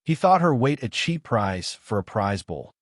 He thought her weight a cheap price for a prize bull,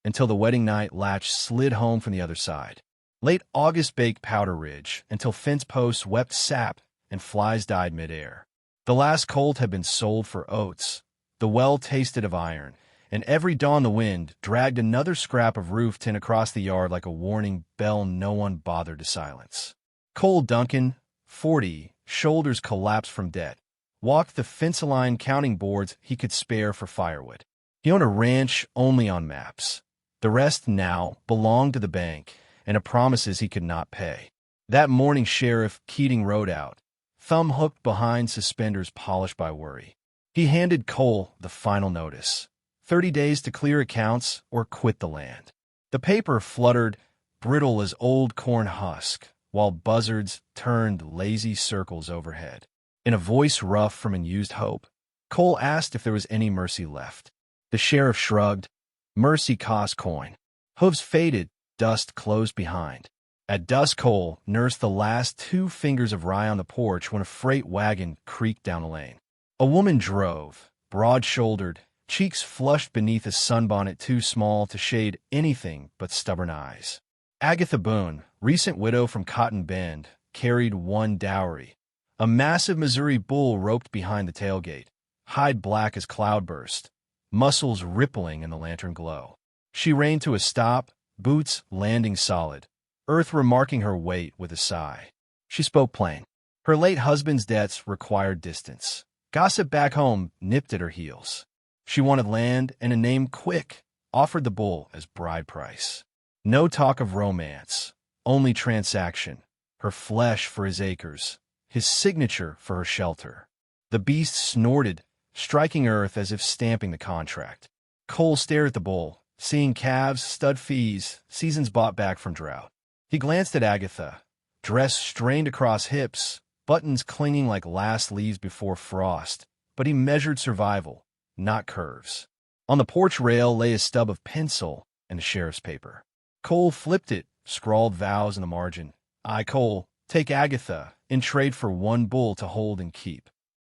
until the wedding night latch slid home from the other side. Late August baked Powder Ridge, until fence posts wept sap and flies died midair. The last colt had been sold for oats. The well tasted of iron, and every dawn the wind dragged another scrap of roof tin across the yard like a warning bell no one bothered to silence. Cole Duncan, 40, shoulders collapsed from debt, walked the fence-aligned counting boards he could spare for firewood. He owned a ranch only on maps. The rest now belonged to the bank and to promises he could not pay. That morning Sheriff Keating rode out, thumb hooked behind suspenders polished by worry. He handed Cole the final notice: 30 days to clear accounts or quit the land. The paper fluttered, brittle as old corn husk, while buzzards turned lazy circles overhead. In a voice rough from unused hope, Cole asked if there was any mercy left. The sheriff shrugged. Mercy cost coin. Hooves faded, dust closed behind. At dusk, Cole nursed the last 2 fingers of rye on the porch when a freight wagon creaked down the lane. A woman drove, broad-shouldered, cheeks flushed beneath a sunbonnet too small to shade anything but stubborn eyes. Agatha Boone, recent widow from Cotton Bend, carried one dowry: a massive Missouri bull roped behind the tailgate, hide black as cloudburst, muscles rippling in the lantern glow. She reined to a stop, boots landing solid, earth remarking her weight with a sigh. She spoke plain. Her late husband's debts required distance. Gossip back home nipped at her heels. She wanted land and a name quick, offered the bull as bride price. No talk of romance, only transaction, her flesh for his acres, his signature for her shelter. The beast snorted, striking earth as if stamping the contract. Cole stared at the bull, seeing calves, stud fees, seasons bought back from drought. He glanced at Agatha, dress strained across hips, buttons clinging like last leaves before frost, but he measured survival, not curves. On the porch rail lay a stub of pencil and a sheriff's paper. Cole flipped it, scrawled vows in the margin. I, Cole, take Agatha in trade for 1 bull to hold and keep.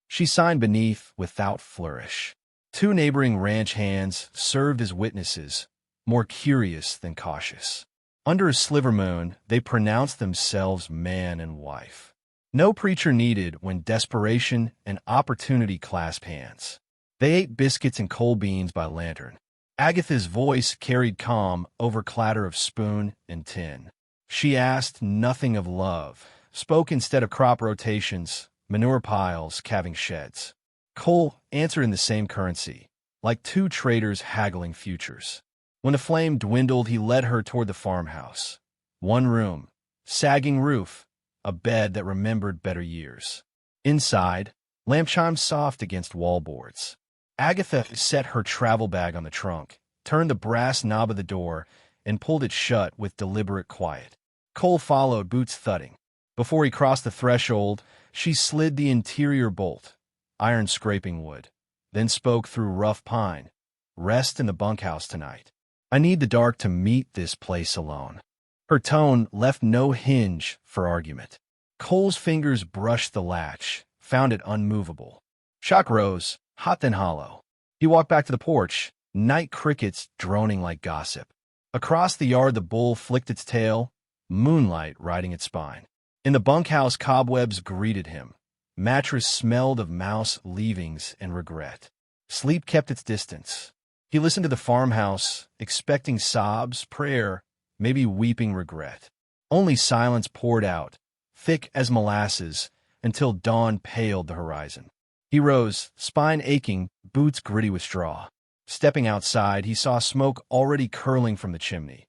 She signed beneath without flourish. 2 neighboring ranch hands served as witnesses, more curious than cautious. Under a sliver moon, they pronounced themselves man and wife. No preacher needed when desperation and opportunity clasped hands. They ate biscuits and cold beans by lantern. Agatha's voice carried calm over clatter of spoon and tin. She asked nothing of love, spoke instead of crop rotations, manure piles, calving sheds. Cole answered in the same currency, like 2 traders haggling futures. When the flame dwindled, he led her toward the farmhouse. 1 room, sagging roof, a bed that remembered better years. Inside, lamp chimes soft against wallboards. Agatha set her travel bag on the trunk, turned the brass knob of the door, and pulled it shut with deliberate quiet. Cole followed, boots thudding. Before he crossed the threshold, she slid the interior bolt, iron scraping wood, then spoke through rough pine. Rest in the bunkhouse tonight. I need the dark to meet this place alone. Her tone left no hinge for argument. Cole's fingers brushed the latch, found it unmovable. Shock rose, hot then hollow. He walked back to the porch, night crickets droning like gossip. Across the yard the bull flicked its tail, moonlight riding its spine. In the bunkhouse cobwebs greeted him. Mattress smelled of mouse leavings and regret. Sleep kept its distance. He listened to the farmhouse, expecting sobs, prayer, maybe weeping regret. Only silence poured out, thick as molasses, until dawn paled the horizon. He rose, spine aching, boots gritty with straw. Stepping outside, he saw smoke already curling from the chimney.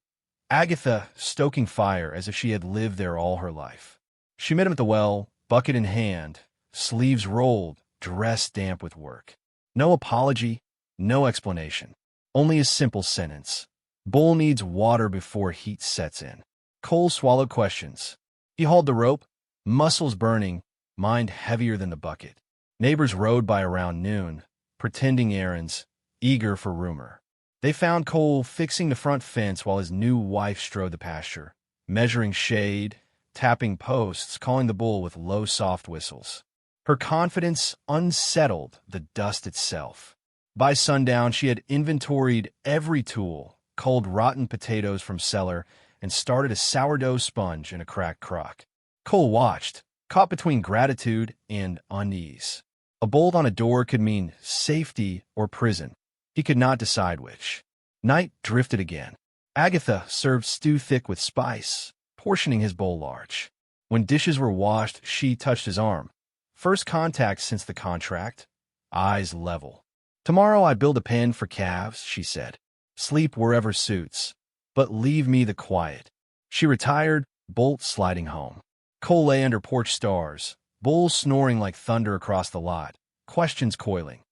Agatha stoking fire as if she had lived there all her life. She met him at the well, bucket in hand, sleeves rolled, dress damp with work. No apology, no explanation. Only a simple sentence. Bull needs water before heat sets in. Cole swallowed questions. He hauled the rope, muscles burning, mind heavier than the bucket. Neighbors rode by around noon, pretending errands, eager for rumor. They found Cole fixing the front fence while his new wife strode the pasture, measuring shade, tapping posts, calling the bull with low, soft whistles. Her confidence unsettled the dust itself. By sundown, she had inventoried every tool, culled rotten potatoes from cellar, and started a sourdough sponge in a cracked crock. Cole watched, caught between gratitude and unease. A bolt on a door could mean safety or prison. He could not decide which. Night drifted again. Agatha served stew thick with spice, portioning his bowl large. When dishes were washed, she touched his arm. First contact since the contract, eyes level. "Tomorrow I build a pen for calves," she said. "Sleep wherever suits, but leave me the quiet." She retired, Bolt sliding home. Cole lay under porch stars, bulls snoring like thunder across the lot, questions coiling.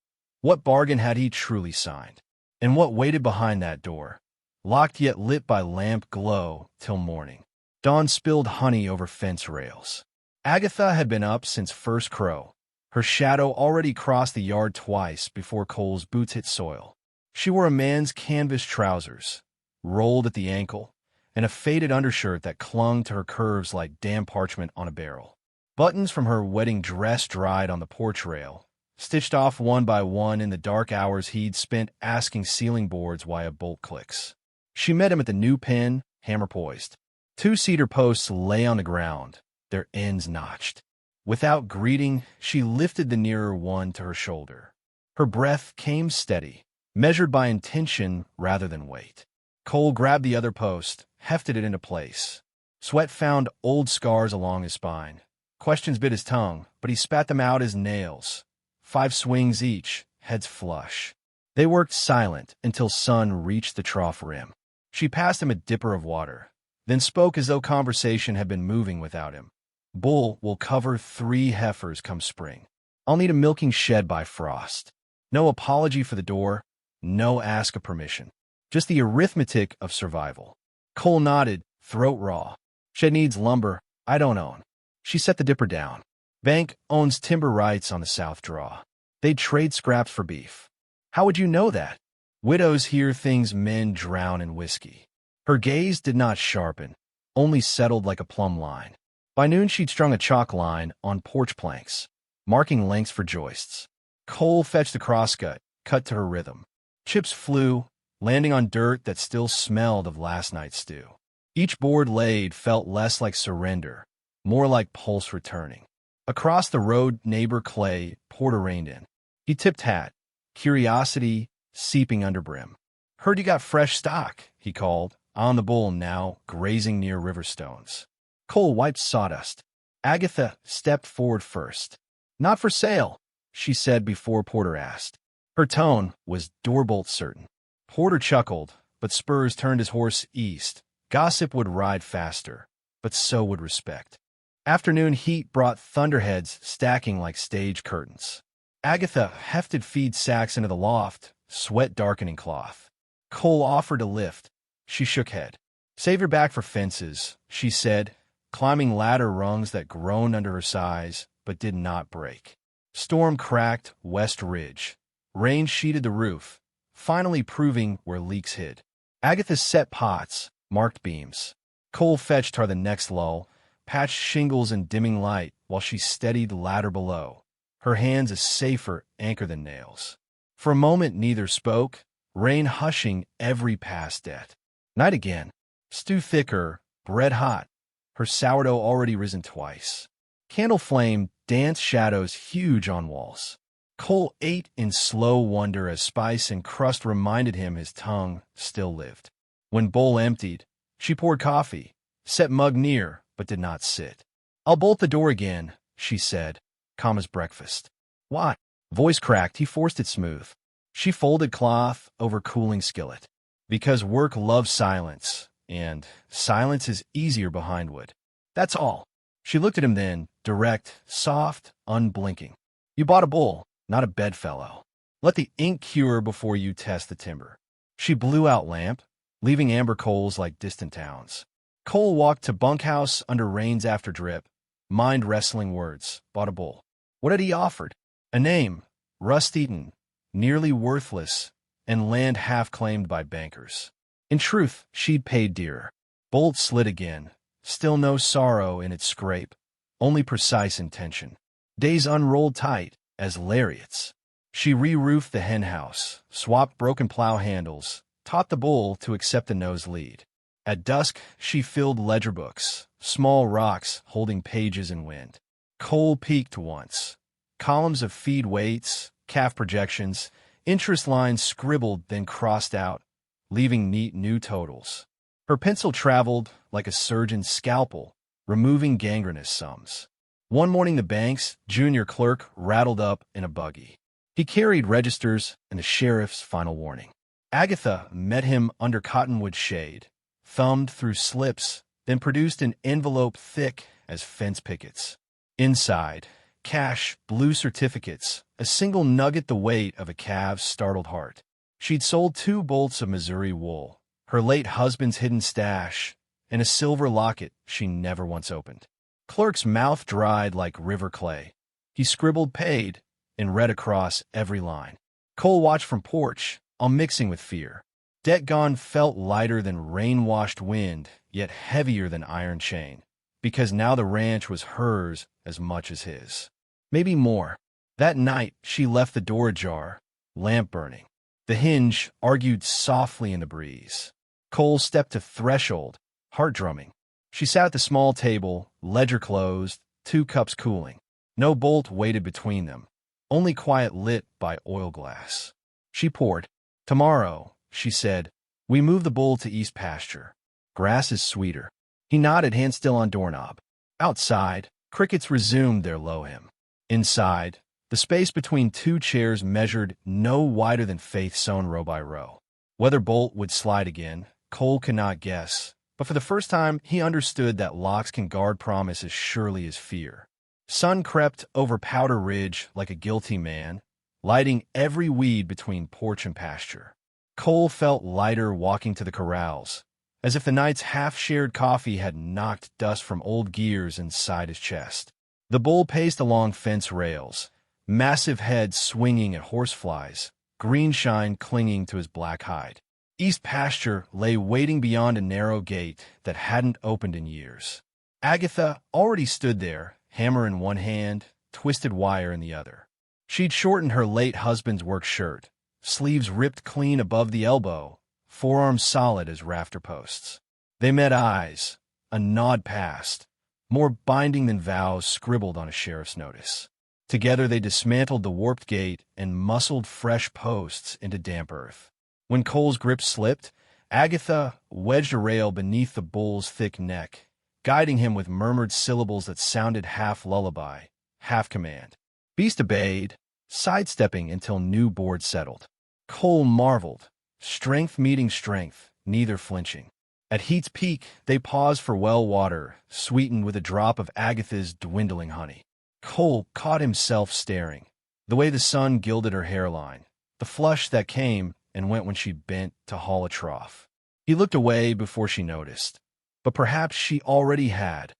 What bargain had he truly signed? And what waited behind that door, locked yet lit by lamp glow till morning? Dawn spilled honey over fence rails. Agatha had been up since first crow. Her shadow already crossed the yard twice before Cole's boots hit soil. She wore a man's canvas trousers, rolled at the ankle, and a faded undershirt that clung to her curves like damp parchment on a barrel. Buttons from her wedding dress dried on the porch rail, stitched off one by one in the dark hours he'd spent asking ceiling boards why a bolt clicks. She met him at the new pen, hammer poised. Two cedar posts lay on the ground, their ends notched. Without greeting, she lifted the nearer one to her shoulder. Her breath came steady, measured by intention rather than weight. Cole grabbed the other post, hefted it into place. Sweat found old scars along his spine. Questions bit his tongue, but he spat them out as nails. 5 swings each, heads flush. They worked silent until sun reached the trough rim. She passed him a dipper of water, then spoke as though conversation had been moving without him. "Bull will cover 3 heifers come spring. I'll need a milking shed by frost. No apology for the door, no ask of permission. Just the arithmetic of survival." Cole nodded, throat raw. "Shed needs lumber I don't own." She set the dipper down. "Bank owns timber rights on the South Draw. They'd trade scraps for beef." "How would you know that?" "Widows hear things men drown in whiskey." Her gaze did not sharpen, only settled like a plumb line. By noon she'd strung a chalk line on porch planks, marking lengths for joists. Cole fetched the crosscut, cut to her rhythm. Chips flew, landing on dirt that still smelled of last night's stew. Each board laid felt less like surrender, more like pulse returning. Across the road, neighbor Clay Porter reined in. He tipped hat, curiosity seeping under brim. "Heard you got fresh stock," he called, on the bull now, grazing near river stones. Cole wiped sawdust. Agatha stepped forward first. "Not for sale," she said before Porter asked. Her tone was doorbolt certain. Porter chuckled, but Spurs turned his horse east. Gossip would ride faster, but so would respect. Afternoon heat brought thunderheads stacking like stage curtains. Agatha hefted feed sacks into the loft, sweat darkening cloth. Cole offered a lift. She shook head. "Save your back for fences," she said, climbing ladder rungs that groaned under her size but did not break. Storm cracked West Ridge. Rain sheeted the roof, finally proving where leaks hid. Agatha set pots, marked beams. Cole fetched her the next lull, patched shingles in dimming light while she steadied the ladder below, her hands a safer anchor than nails. For a moment neither spoke, rain hushing every past debt. Night again, stew thicker, bread hot, her sourdough already risen twice. Candle flame danced shadows huge on walls. Cole ate in slow wonder as spice and crust reminded him his tongue still lived. When bowl emptied, she poured coffee, set mug near, but did not sit. "I'll bolt the door again," she said, calm as breakfast. "Why?" Voice cracked, he forced it smooth. She folded cloth over cooling skillet. "Because work loves silence, and silence is easier behind wood. That's all." She looked at him then, direct, soft, unblinking. "You bought a bull, not a bedfellow. Let the ink cure before you test the timber." She blew out lamp, leaving amber coals like distant towns. Cole walked to bunkhouse under rains after drip, mind wrestling words, bought a bull. What had he offered? A name, rust-eaten, nearly worthless, and land half-claimed by bankers. In truth, she'd paid dearer. Bolt slid again, still no sorrow in its scrape, only precise intention. Days unrolled tight as lariats. She re-roofed the henhouse, swapped broken plow handles, taught the bull to accept the nose lead. At dusk, she filled ledger books, small rocks holding pages in wind. Cole peeked once. Columns of feed weights, calf projections, interest lines scribbled then crossed out, leaving neat new totals. Her pencil traveled like a surgeon's scalpel, removing gangrenous sums. One morning the bank's junior clerk rattled up in a buggy. He carried registers and the sheriff's final warning. Agatha met him under cottonwood shade, thumbed through slips, then produced an envelope thick as fence pickets. Inside, cash, blue certificates, a single nugget the weight of a calf's startled heart. She'd sold 2 bolts of Missouri wool, her late husband's hidden stash, and a silver locket she never once opened. Clerk's mouth dried like river clay. He scribbled paid and read across every line. Cole watched from porch, all mixing with fear. Debt gone felt lighter than rain-washed wind, yet heavier than iron chain, because now the ranch was hers as much as his. Maybe more. That night, she left the door ajar, lamp burning. The hinge argued softly in the breeze. Cole stepped to threshold, heart drumming. She sat at the small table, ledger closed, 2 cups cooling. No bolt waited between them, only quiet lit by oil glass. She poured. Tomorrow, she said, we move the bull to East Pasture. Grass is sweeter. He nodded, hand still on doorknob. Outside, crickets resumed their low hymn. Inside, the space between 2 chairs measured no wider than faith sewn row by row. Whether Bolt would slide again, Cole could not guess, but for the first time he understood that locks can guard promise as surely as fear. Sun crept over Powder Ridge like a guilty man, lighting every weed between porch and pasture. Cole felt lighter walking to the corrals, as if the night's half-shared coffee had knocked dust from old gears inside his chest. The bull paced along fence rails, massive head swinging at horseflies, green shine clinging to his black hide. East Pasture lay waiting beyond a narrow gate that hadn't opened in years. Agatha already stood there, hammer in one hand, twisted wire in the other. She'd shortened her late husband's work shirt, sleeves ripped clean above the elbow, forearms solid as rafter posts. They met eyes, a nod passed, more binding than vows scribbled on a sheriff's notice. Together they dismantled the warped gate and muscled fresh posts into damp earth. When Cole's grip slipped, Agatha wedged a rail beneath the bull's thick neck, guiding him with murmured syllables that sounded half lullaby, half command. Beast obeyed, sidestepping until new board settled. Cole marveled, strength meeting strength, neither flinching. At heat's peak, they paused for well water, sweetened with a drop of Agatha's dwindling honey. Cole caught himself staring, the way the sun gilded her hairline, the flush that came and went when she bent to haul a trough. He looked away before she noticed, but perhaps she already had.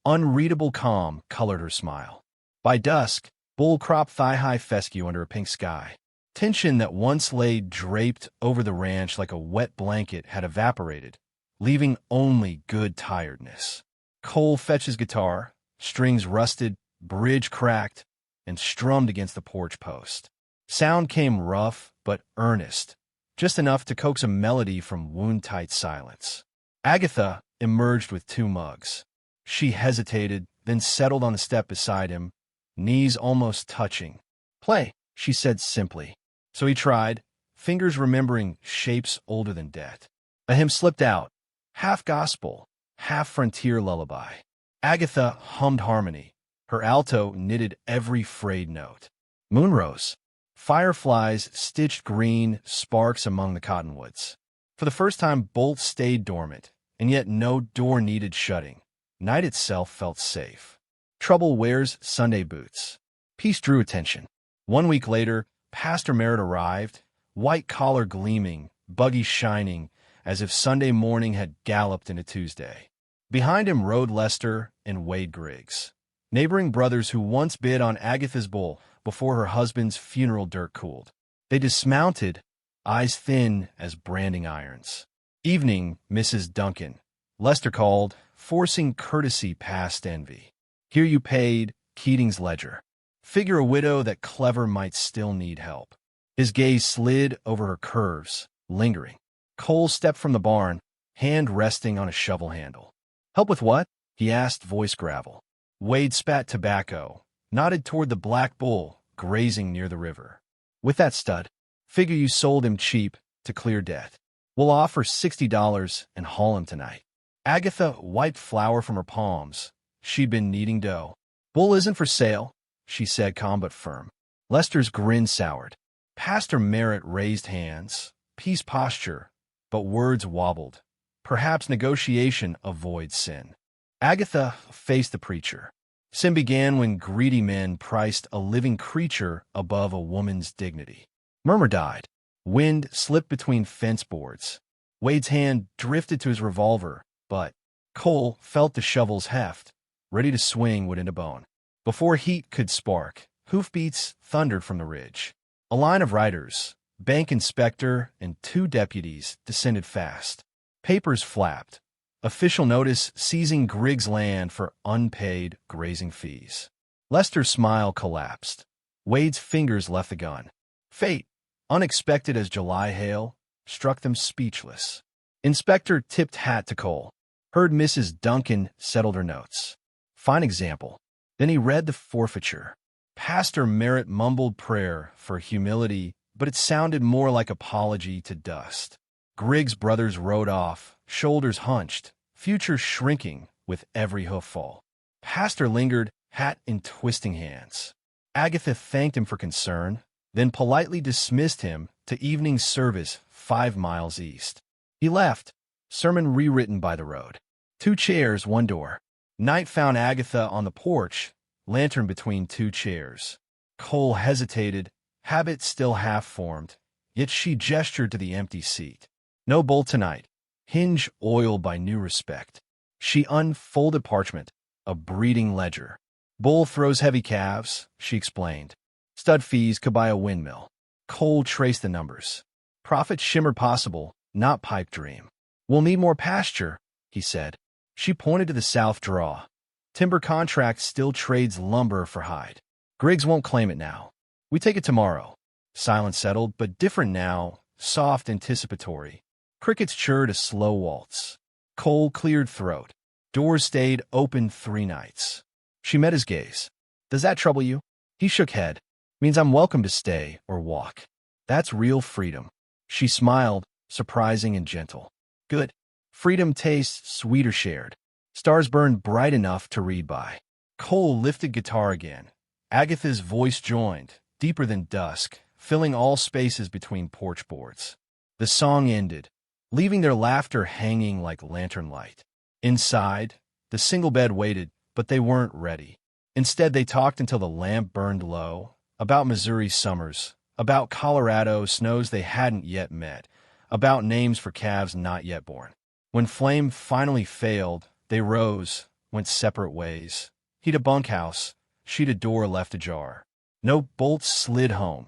Unreadable calm colored her smile. By dusk, Bull cropped thigh-high fescue under a pink sky. Tension that once lay draped over the ranch like a wet blanket had evaporated, leaving only good tiredness. Cole fetched his guitar, strings rusted, bridge cracked, and strummed against the porch post. Sound came rough but earnest, just enough to coax a melody from wound-tight silence. Agatha emerged with 2 mugs. She hesitated, then settled on the step beside him, knees almost touching. "Play," she said simply. So he tried, fingers remembering shapes older than death. A hymn slipped out, half gospel, half frontier lullaby. Agatha hummed harmony. Her alto knitted every frayed note. Moonrose. Fireflies stitched green sparks among the cottonwoods. For the first time, Bolt stayed dormant, and yet no door needed shutting. Night itself felt safe. Trouble wears Sunday boots. Peace drew attention. 1 week later, Pastor Merritt arrived, white collar gleaming, buggy shining, as if Sunday morning had galloped into Tuesday. Behind him rode Lester and Wade Griggs, neighboring brothers who once bid on Agatha's bull before her husband's funeral dirt cooled. They dismounted, eyes thin as branding irons. "Evening, Mrs. Duncan," Lester called, forcing courtesy past envy. "Here you paid, Keating's ledger." Figure a widow that clever might still need help. His gaze slid over her curves, lingering. Cole stepped from the barn, hand resting on a shovel handle. Help with what? He asked, voice gravel. Wade spat tobacco, nodded toward the black bull, grazing near the river. With that stud. Figure you sold him cheap to clear debt. We'll offer $60 and haul him tonight. Agatha wiped flour from her palms. She'd been kneading dough. Bull isn't for sale, she said, calm but firm. Lester's grin soured. Pastor Merritt raised hands. Peace posture, but words wobbled. Perhaps negotiation avoids sin. Agatha faced the preacher. Sin began when greedy men priced a living creature above a woman's dignity. Murmur died. Wind slipped between fence boards. Wade's hand drifted to his revolver, but Cole felt the shovel's heft, ready to swing wood into bone. Before heat could spark, hoofbeats thundered from the ridge. A line of riders, bank inspector and 2 deputies, descended fast. Papers flapped. Official notice seizing Griggs' land for unpaid grazing fees. Lester's smile collapsed. Wade's fingers left the gun. Fate, unexpected as July hail, struck them speechless. Inspector tipped hat to Cole. Heard Mrs. Duncan settled her notes. Fine example. Then he read the forfeiture. Pastor Merritt mumbled prayer for humility, but it sounded more like apology to dust. Griggs' brothers rode off, shoulders hunched, future shrinking with every hooffall. Pastor lingered, hat in twisting hands. Agatha thanked him for concern, then politely dismissed him to evening service 5 miles east. He left, sermon rewritten by the road. 2 chairs, 1 door. Night found Agatha on the porch, lantern between 2 chairs. Cole hesitated, habit still half-formed, yet she gestured to the empty seat. No bull tonight. Hinge oiled by new respect. She unfolded parchment, a breeding ledger. Bull throws heavy calves, she explained. Stud fees could buy a windmill. Cole traced the numbers. Profit shimmered possible, not pipe dream. We'll need more pasture, he said. She pointed to the south draw. Timber contract still trades lumber for hide. Griggs won't claim it now. We take it tomorrow. Silence settled, but different now, soft, anticipatory. Crickets chirred a slow waltz. Cole cleared throat. Doors stayed open 3 nights. She met his gaze. Does that trouble you? He shook head. Means I'm welcome to stay or walk. That's real freedom. She smiled, surprising and gentle. Good. Freedom tastes sweeter shared. Stars burned bright enough to read by. Cole lifted guitar again. Agatha's voice joined, deeper than dusk, filling all spaces between porch boards. The song ended, leaving their laughter hanging like lantern light. Inside, the single bed waited, but they weren't ready. Instead, they talked until the lamp burned low, about Missouri summers, about Colorado snows they hadn't yet met, about names for calves not yet born. When flame finally failed, they rose, went separate ways. He'd a bunkhouse, she'd a door left ajar. No bolts slid home.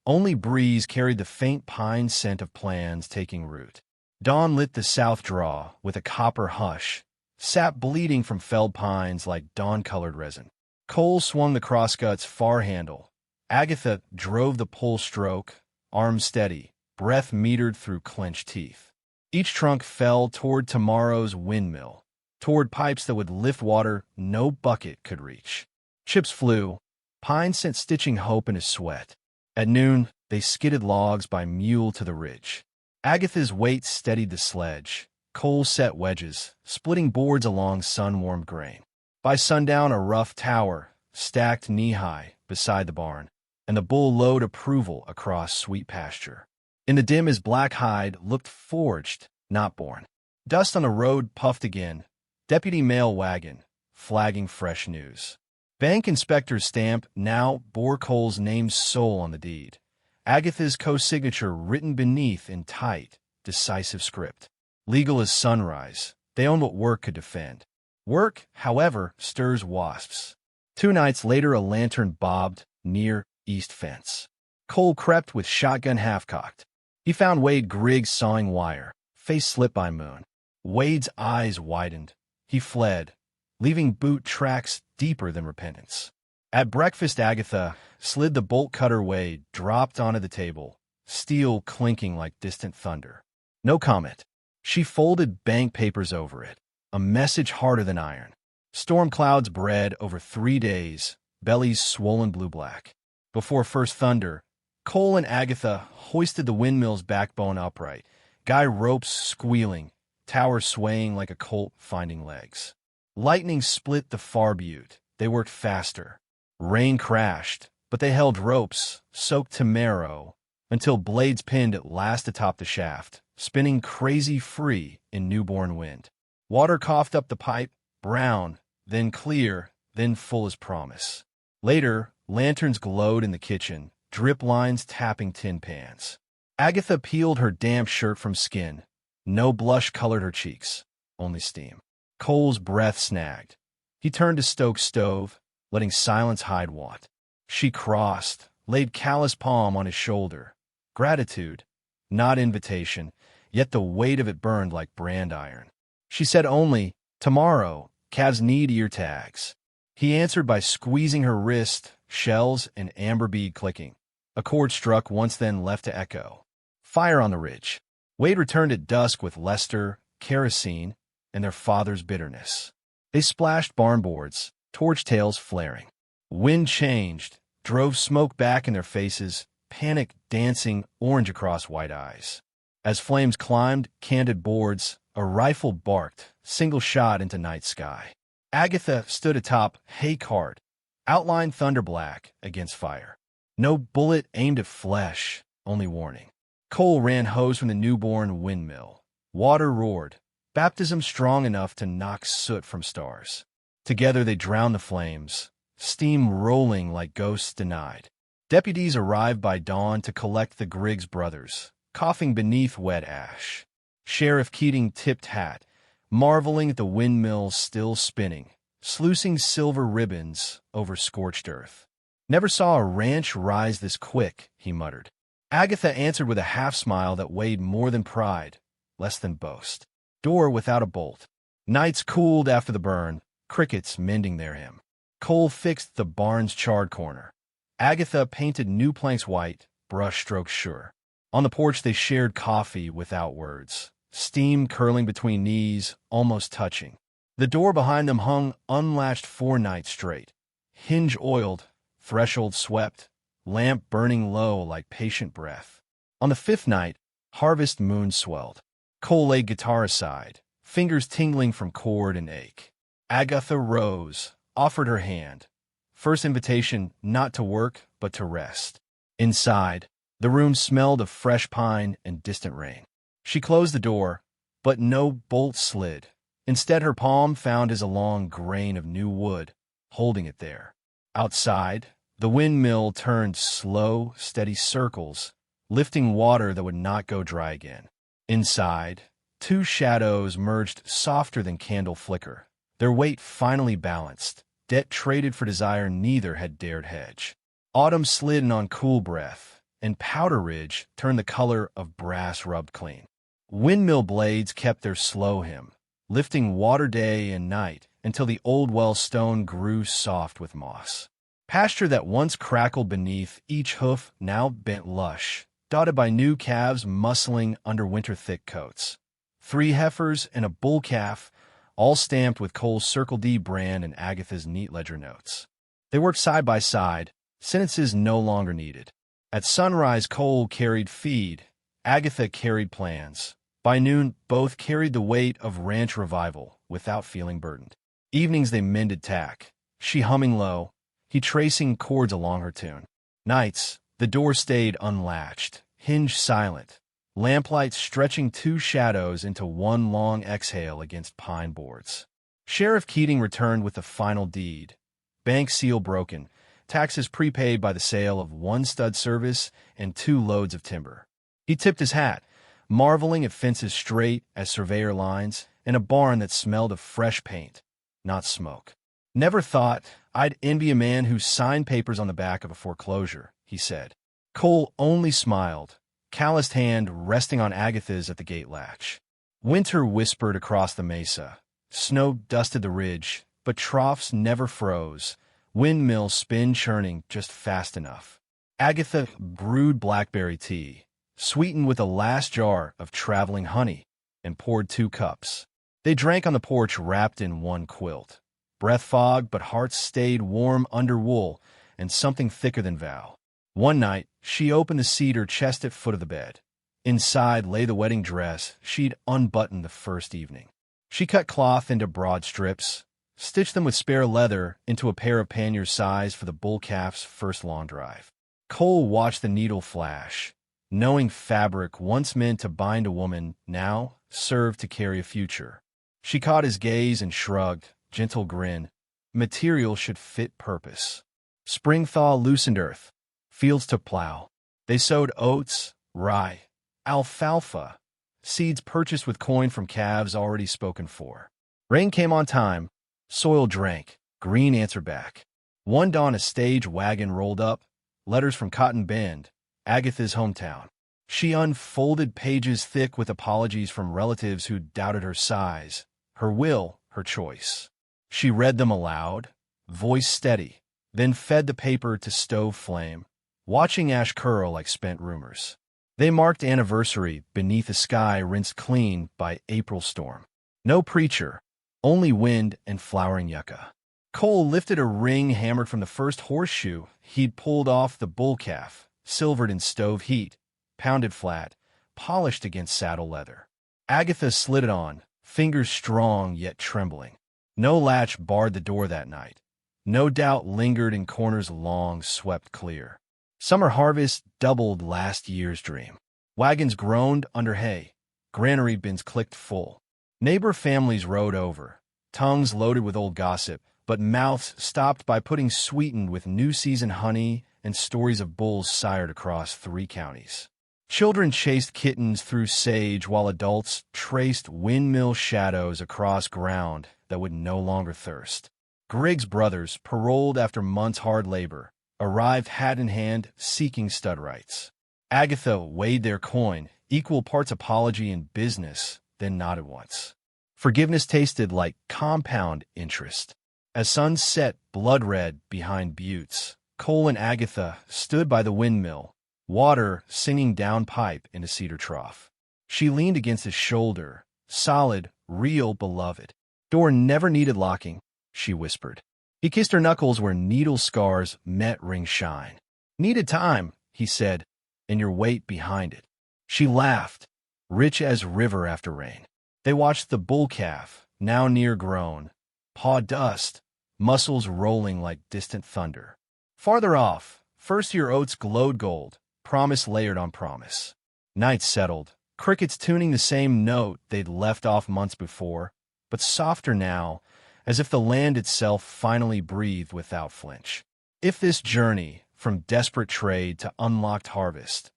Only breeze carried the faint pine scent of plans taking root. Dawn lit the south draw with a copper hush, sap bleeding from felled pines like dawn-colored resin. Cole swung the crossgut's far handle. Agatha drove the pull stroke, arm steady, breath metered through clenched teeth. Each trunk fell toward tomorrow's windmill, toward pipes that would lift water no bucket could reach. Chips flew. Pine sent stitching hope in his sweat. At noon, they skidded logs by mule to the ridge. Agatha's weight steadied the sledge. Cole set wedges, splitting boards along sun-warmed grain. By sundown, a rough tower, stacked knee-high, beside the barn, and the bull lowed approval across sweet pasture. In the dim, his black hide looked forged, not born. Dust on the road puffed again. Deputy mail wagon, flagging fresh news. Bank inspector's stamp now bore Cole's named sole on the deed. Agatha's co-signature written beneath in tight, decisive script. Legal as sunrise, they own what work could defend. Work, however, stirs wasps. 2 nights later, a lantern bobbed near east fence. Cole crept with shotgun half-cocked. He found Wade Griggs sawing wire, face slit by moon. Wade's eyes widened. He fled, leaving boot tracks deeper than repentance. At breakfast, Agatha slid the bolt cutter away, dropped onto the table, steel clinking like distant thunder. No comment. She folded bank papers over it, a message harder than iron. Storm clouds bred over 3 days, bellies swollen blue-black. Before first thunder, Cole and Agatha hoisted the windmill's backbone upright, guy ropes squealing, tower swaying like a colt finding legs. Lightning split the far butte. They worked faster. Rain crashed, but they held ropes, soaked to marrow, until blades pinned at last atop the shaft, spinning crazy free in newborn wind. Water coughed up the pipe, brown, then clear, then full as promise. Later, lanterns glowed in the kitchen, drip lines tapping tin pans. Agatha peeled her damp shirt from skin. No blush colored her cheeks, only steam. Cole's breath snagged. He turned to stoke stove, letting silence hide what. She crossed, laid callous palm on his shoulder. Gratitude, not invitation, yet the weight of it burned like brand iron. She said only, "Tomorrow, calves need ear tags." He answered by squeezing her wrist, shells and amber bead clicking. A chord struck once then left to echo. Fire on the ridge. Wade returned at dusk with Lester, kerosene, and their father's bitterness. They splashed barn boards, torch tails flaring. Wind changed, drove smoke back in their faces, panic dancing orange across white eyes. As flames climbed candid boards, a rifle barked, single shot into night sky. Agatha stood atop hay cart, outlined thunder black against fire. No bullet aimed at flesh, only warning. Cole ran hose from the newborn windmill. Water roared, baptism strong enough to knock soot from stars. Together they drowned the flames, steam rolling like ghosts denied. Deputies arrived by dawn to collect the Griggs brothers, coughing beneath wet ash. Sheriff Keating tipped hat, marveling at the windmill still spinning, sluicing silver ribbons over scorched earth. "Never saw a ranch rise this quick," he muttered. Agatha answered with a half-smile that weighed more than pride, less than boast. Door without a bolt. Nights cooled after the burn, crickets mending their hymn. Cole fixed the barn's charred corner. Agatha painted new planks white, brush strokes sure. On the porch they shared coffee without words, steam curling between knees, almost touching. The door behind them hung unlatched 4 nights straight. Hinge oiled, threshold swept, lamp burning low like patient breath. On the 5th night, harvest moon swelled. Cole laid guitar aside, fingers tingling from chord and ache. Agatha rose, offered her hand. First invitation not to work, but to rest. Inside, the room smelled of fresh pine and distant rain. She closed the door, but no bolt slid. Instead, her palm found his a long grain of new wood, holding it there. Outside, the windmill turned slow, steady circles, lifting water that would not go dry again. Inside, 2 shadows merged softer than candle flicker, their weight finally balanced. Debt traded for desire neither had dared hedge. Autumn slid in on cool breath, and Powder Ridge turned the color of brass rubbed clean. Windmill blades kept their slow hymn, lifting water day and night until the old well stone grew soft with moss. Pasture that once crackled beneath each hoof now bent lush, dotted by new calves muscling under winter thick coats. 3 heifers and a bull calf, all stamped with Cole's Circle D brand and Agatha's neat ledger notes. They worked side by side, sentences no longer needed. At sunrise, Cole carried feed, Agatha carried plans. By noon, both carried the weight of ranch revival without feeling burdened. Evenings they mended tack, she humming low, he tracing chords along her tune. Nights, the door stayed unlatched, hinge silent, lamplight stretching 2 shadows into one long exhale against pine boards. Sheriff Keating returned with the final deed. Bank seal broken, taxes prepaid by the sale of 1 stud service and 2 loads of timber. He tipped his hat, marveling at fences straight as surveyor lines and a barn that smelled of fresh paint, not smoke. "Never thought I'd envy a man who signed papers on the back of a foreclosure," he said. Cole only smiled, calloused hand resting on Agatha's at the gate latch. Winter whispered across the mesa. Snow dusted the ridge, but troughs never froze. Windmill spin churning just fast enough. Agatha brewed blackberry tea, sweetened with a last jar of traveling honey, and poured 2 cups. They drank on the porch wrapped in one quilt. Breath fogged, but hearts stayed warm under wool and something thicker than vow. One night, she opened the cedar chest at foot of the bed. Inside lay the wedding dress she'd unbuttoned the first evening. She cut cloth into broad strips, stitched them with spare leather into a pair of pannier size for the bull calf's first long drive. Cole watched the needle flash, knowing fabric once meant to bind a woman now served to carry a future. She caught his gaze and shrugged, gentle grin. Material should fit purpose. Spring thaw loosened earth. Fields to plow. They sowed oats, rye, alfalfa, seeds purchased with coin from calves already spoken for. Rain came on time. Soil drank. Green answered back. One dawn a stage wagon rolled up. Letters from Cotton Bend, Agatha's hometown. She unfolded pages thick with apologies from relatives who doubted her size, her will, her choice. She read them aloud, voice steady, then fed the paper to stove flame, watching ash curl like spent rumors. They marked anniversary beneath a sky rinsed clean by April storm. No preacher, only wind and flowering yucca. Cole lifted a ring hammered from the first horseshoe he'd pulled off the bull calf, silvered in stove heat, pounded flat, polished against saddle leather. Agatha slid it on, fingers strong yet trembling. No latch barred the door that night. No doubt lingered in corners long swept clear. Summer harvest doubled last year's dream. Wagons groaned under hay. Granary bins clicked full. Neighbor families rode over, tongues loaded with old gossip, but mouths stopped by pudding sweetened with new season honey and stories of bulls sired across 3 counties. Children chased kittens through sage while adults traced windmill shadows across ground that would no longer thirst. Griggs brothers, paroled after months' hard labor, arrived hat in hand seeking stud rights. Agatha weighed their coin, equal parts apology and business, then nodded once. Forgiveness tasted like compound interest. As sun set blood-red behind buttes, Cole and Agatha stood by the windmill, water singing down pipe in a cedar trough. She leaned against his shoulder, solid, real, beloved. Door never needed locking, she whispered. He kissed her knuckles where needle scars met ring shine. Needed time, he said, and your weight behind it. She laughed, rich as river after rain. They watched the bull calf, now near grown, paw dust, muscles rolling like distant thunder. Farther off, first-year oats glowed gold, promise layered on promise. Night settled, crickets tuning the same note they'd left off months before, but softer now, as if the land itself finally breathed without flinch. If this journey, from desperate trade to unlocked harvest,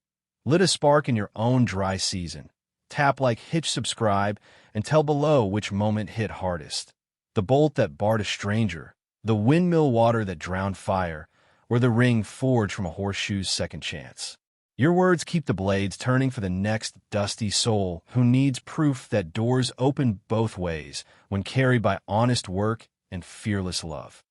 lit a spark in your own dry season, tap like hitch subscribe and tell below which moment hit hardest. The bolt that barred a stranger, the windmill water that drowned fire, or the ring forged from a horseshoe's second chance. Your words keep the blades turning for the next dusty soul who needs proof that doors open both ways when carried by honest work and fearless love.